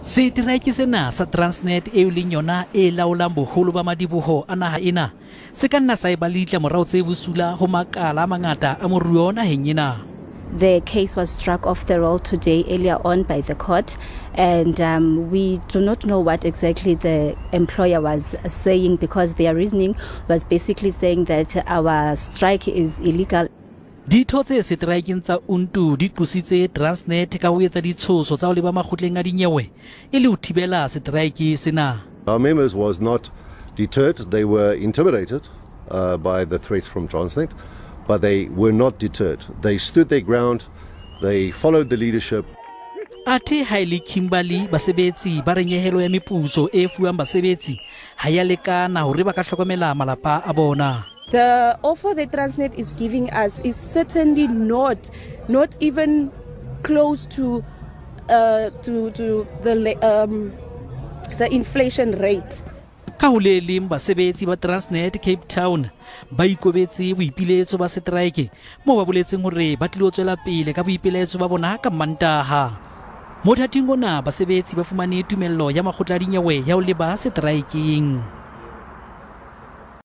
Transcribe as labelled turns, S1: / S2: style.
S1: Seteraeke sena sa Transnet e leng yona e laolang boholo ba madiboho a naha ena se ka nna sa eba le ditlamorao tse bosula ho makala a mangata a moruo naheng ena.
S2: The case was struck off the roll today earlier on by the court, and we do not know what exactly the employer was saying, because their reasoning was basically saying that our strike is illegal.
S1: Ditho tse Seteraekeng tsa UNTU di qositse Transnet ka ho etsa ditshoso tsa ho leba makgotleng a dinyewe e le ho thibela Seteraeke sena.
S3: Our members was not deterred. They were intimidated by the threats from Transnet, but they were not deterred. They stood their ground. They followed the leadership.
S1: Ate haile Kimberley basebetsi ba re nyehelo ya meputso e fuwang basebetsi ha ya lekana hore ba ka hlokomela malapa a bona.
S4: The offer that Transnet is giving us is certainly not even close to the inflation rate.
S1: Ka ho le leng basebetsi ba Transnet Cape Town ba ikobetse boipiletso ba Seteraeke mo ba boletseng hore ba tlilo tswela pele ka boipiletso ba bona ka Mantaha. Mothating ona basebetsi ba fumane tumello ya makgotla a dinyewe ya ho leba Seteraekeng.